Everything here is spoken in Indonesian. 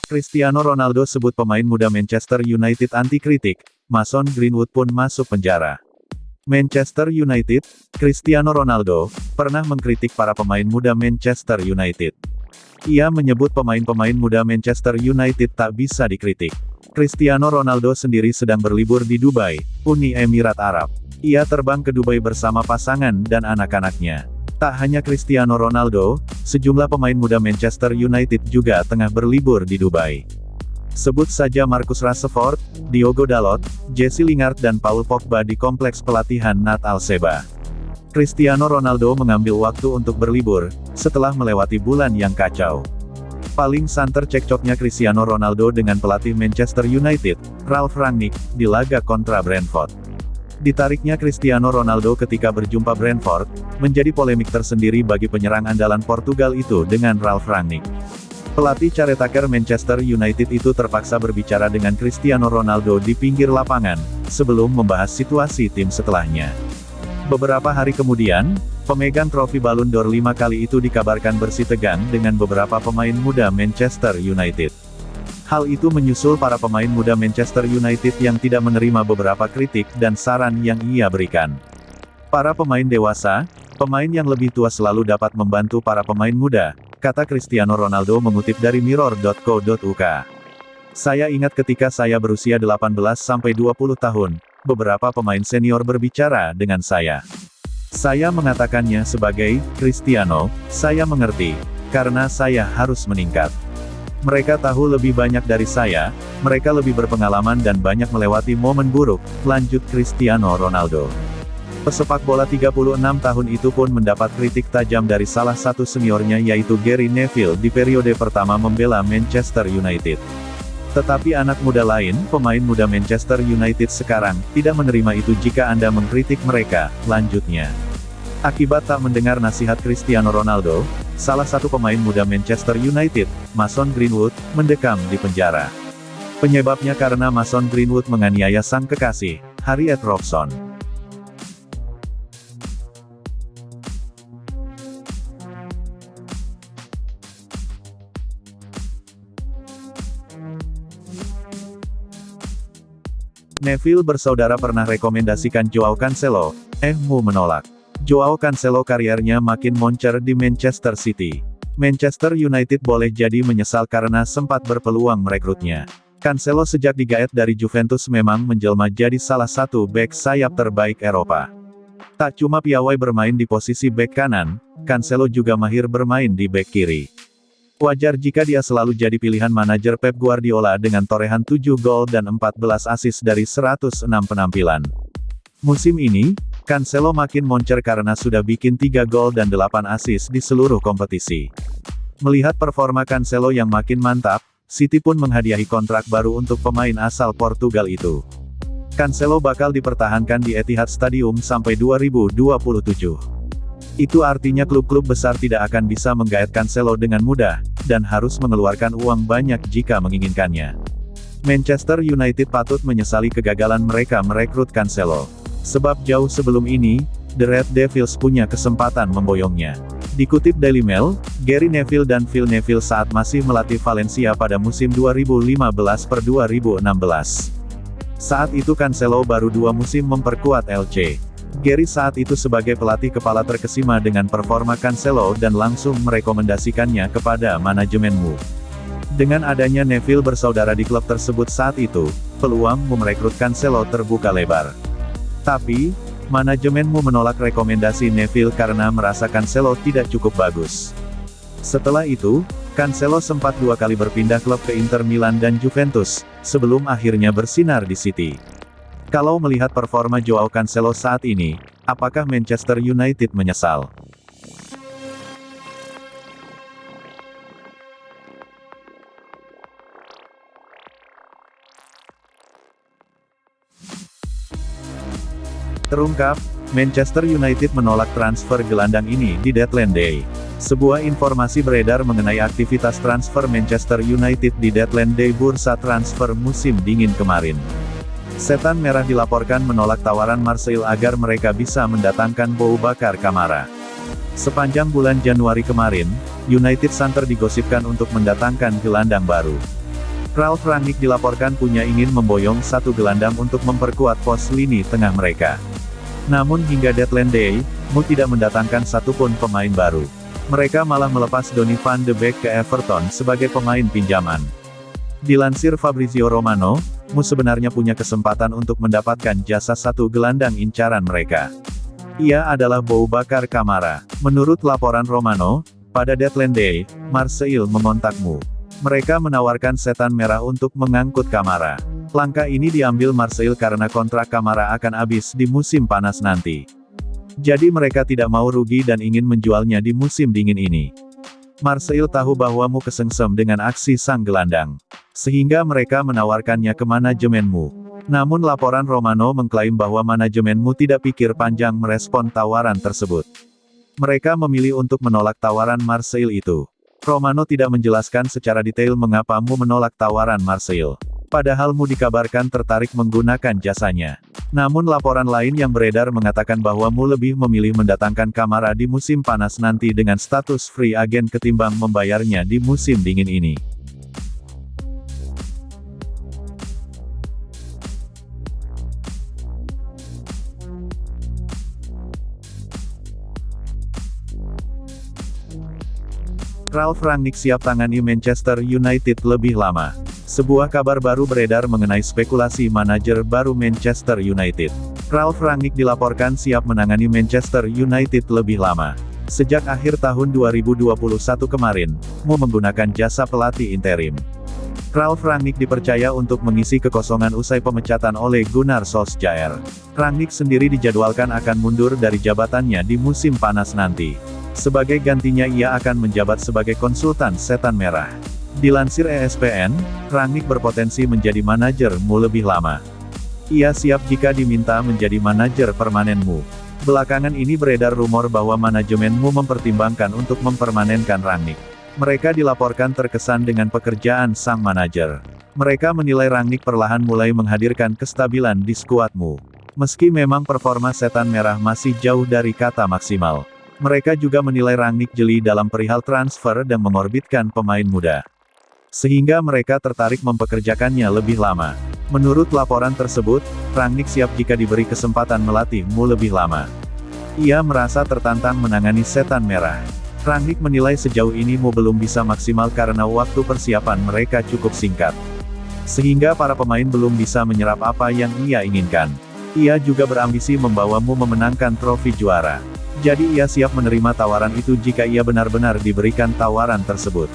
Cristiano Ronaldo sebut pemain muda Manchester United anti kritik, Mason Greenwood pun masuk penjara. Manchester United, Cristiano Ronaldo, pernah mengkritik para pemain muda Manchester United. Ia menyebut pemain-pemain muda Manchester United tak bisa dikritik. Cristiano Ronaldo sendiri sedang berlibur di Dubai, Uni Emirat Arab. Ia terbang ke Dubai bersama pasangan dan anak-anaknya. Tak hanya Cristiano Ronaldo, sejumlah pemain muda Manchester United juga tengah berlibur di Dubai. Sebut saja Marcus Rashford, Diogo Dalot, Jesse Lingard dan Paul Pogba di kompleks pelatihan Nat Al Sheba. Cristiano Ronaldo mengambil waktu untuk berlibur, setelah melewati bulan yang kacau. Paling santer cekcoknya Cristiano Ronaldo dengan pelatih Manchester United, Ralf Rangnick, di laga kontra Brentford. Ditariknya Cristiano Ronaldo ketika berjumpa Brentford, menjadi polemik tersendiri bagi penyerang andalan Portugal itu dengan Ralf Rangnick. Pelatih caretaker Manchester United itu terpaksa berbicara dengan Cristiano Ronaldo di pinggir lapangan, sebelum membahas situasi tim setelahnya. Beberapa hari kemudian, pemegang trofi Ballon d'Or 5 kali itu dikabarkan bersih tegang dengan beberapa pemain muda Manchester United. Hal itu menyusul para pemain muda Manchester United yang tidak menerima beberapa kritik dan saran yang ia berikan. Para pemain dewasa, pemain yang lebih tua selalu dapat membantu para pemain muda, kata Cristiano Ronaldo mengutip dari mirror.co.uk. Saya ingat ketika saya berusia 18-20 tahun, beberapa pemain senior berbicara dengan saya. Saya mengatakannya sebagai, Cristiano, saya mengerti, karena saya harus meningkat. Mereka tahu lebih banyak dari saya, mereka lebih berpengalaman dan banyak melewati momen buruk, lanjut Cristiano Ronaldo. Pesepak bola 36 tahun itu pun mendapat kritik tajam dari salah satu seniornya yaitu Gary Neville di periode pertama membela Manchester United. Tetapi anak muda lain, pemain muda Manchester United sekarang, tidak menerima itu jika Anda mengkritik mereka, lanjutnya. Akibat tak mendengar nasihat Cristiano Ronaldo, salah satu pemain muda Manchester United, Mason Greenwood, mendekam di penjara. Penyebabnya karena Mason Greenwood menganiaya sang kekasih, Harriet Robson. Neville bersaudara pernah rekomendasikan Joao Cancelo, Mu menolak. Joao Cancelo kariernya makin moncer di Manchester City. Manchester United boleh jadi menyesal karena sempat berpeluang merekrutnya. Cancelo sejak digaet dari Juventus memang menjelma jadi salah satu bek sayap terbaik Eropa. Tak cuma piawai bermain di posisi bek kanan, Cancelo juga mahir bermain di bek kiri. Wajar jika dia selalu jadi pilihan manajer Pep Guardiola dengan torehan 7 gol dan 14 assist dari 106 penampilan. Musim ini, Cancelo makin moncer karena sudah bikin 3 gol dan 8 assist di seluruh kompetisi. Melihat performa Cancelo yang makin mantap, City pun menghadiahi kontrak baru untuk pemain asal Portugal itu. Cancelo bakal dipertahankan di Etihad Stadium sampai 2027. Itu artinya klub-klub besar tidak akan bisa menggait Cancelo dengan mudah, dan harus mengeluarkan uang banyak jika menginginkannya. Manchester United patut menyesali kegagalan mereka merekrut Cancelo. Sebab jauh sebelum ini, The Red Devils punya kesempatan memboyongnya. Dikutip Daily Mail, Gary Neville dan Phil Neville saat masih melatih Valencia pada musim 2015-2016. Saat itu Cancelo baru 2 musim memperkuat LC. Gary saat itu sebagai pelatih kepala terkesima dengan performa Cancelo dan langsung merekomendasikannya kepada manajemen MU. Dengan adanya Neville bersaudara di klub tersebut saat itu, peluang merekrut Cancelo terbuka lebar. Tapi, manajemenmu menolak rekomendasi Neville karena merasa Cancelo tidak cukup bagus. Setelah itu, Cancelo sempat 2 kali berpindah klub ke Inter Milan dan Juventus, sebelum akhirnya bersinar di City. Kalau melihat performa Joao Cancelo saat ini, apakah Manchester United menyesal? Terungkap, Manchester United menolak transfer gelandang ini di deadline day. Sebuah informasi beredar mengenai aktivitas transfer Manchester United di deadline day bursa transfer musim dingin kemarin. Setan Merah dilaporkan menolak tawaran Marseille agar mereka bisa mendatangkan Boubacar Kamara. Sepanjang bulan Januari kemarin, United santer digosipkan untuk mendatangkan gelandang baru. Ralf Rangnick dilaporkan punya ingin memboyong satu gelandang untuk memperkuat pos lini tengah mereka. Namun hingga deadline day, Mu tidak mendatangkan satupun pemain baru. Mereka malah melepas Donny van de Beek ke Everton sebagai pemain pinjaman. Dilansir Fabrizio Romano, Mu sebenarnya punya kesempatan untuk mendapatkan jasa satu gelandang incaran mereka. Ia adalah Boubacar Kamara. Menurut laporan Romano, pada deadline day, Marseille memontak Mu. Mereka menawarkan setan merah untuk mengangkut Kamara. Langkah ini diambil Marseille karena kontrak Kamara akan habis di musim panas nanti. Jadi mereka tidak mau rugi dan ingin menjualnya di musim dingin ini. Marseille tahu bahwa Mu kesengsem dengan aksi sang gelandang. Sehingga mereka menawarkannya ke manajemen Mu. Namun laporan Romano mengklaim bahwa manajemen Mu tidak pikir panjang merespon tawaran tersebut. Mereka memilih untuk menolak tawaran Marseille itu. Romano tidak menjelaskan secara detail mengapa Mu menolak tawaran Marseille. Padahal Mu dikabarkan tertarik menggunakan jasanya. Namun laporan lain yang beredar mengatakan bahwa Mu lebih memilih mendatangkan Kamara di musim panas nanti dengan status free agent ketimbang membayarnya di musim dingin ini. Ralf Rangnick siap tangani Manchester United lebih lama. Sebuah kabar baru beredar mengenai spekulasi manajer baru Manchester United. Ralf Rangnick dilaporkan siap menangani Manchester United lebih lama. Sejak akhir tahun 2021 kemarin, Mu menggunakan jasa pelatih interim. Ralf Rangnick dipercaya untuk mengisi kekosongan usai pemecatan oleh Gunnar Solskjaer. Rangnick sendiri dijadwalkan akan mundur dari jabatannya di musim panas nanti. Sebagai gantinya ia akan menjabat sebagai konsultan setan merah. Dilansir ESPN, Rangnick berpotensi menjadi manajer Mu lebih lama. Ia siap jika diminta menjadi manajer permanen Mu. Belakangan ini beredar rumor bahwa manajemen Mu mempertimbangkan untuk mempermanenkan Rangnick. Mereka dilaporkan terkesan dengan pekerjaan sang manajer. Mereka menilai Rangnick perlahan mulai menghadirkan kestabilan di skuad Mu. Meski memang performa setan merah masih jauh dari kata maksimal. Mereka juga menilai Rangnick jeli dalam perihal transfer dan mengorbitkan pemain muda. Sehingga mereka tertarik mempekerjakannya lebih lama. Menurut laporan tersebut, Rangnick siap jika diberi kesempatan melatih Mu lebih lama. Ia merasa tertantang menangani setan merah. Rangnick menilai sejauh ini Mu belum bisa maksimal karena waktu persiapan mereka cukup singkat. Sehingga para pemain belum bisa menyerap apa yang ia inginkan. Ia juga berambisi membawa Mu memenangkan trofi juara. Jadi ia siap menerima tawaran itu jika ia benar-benar diberikan tawaran tersebut.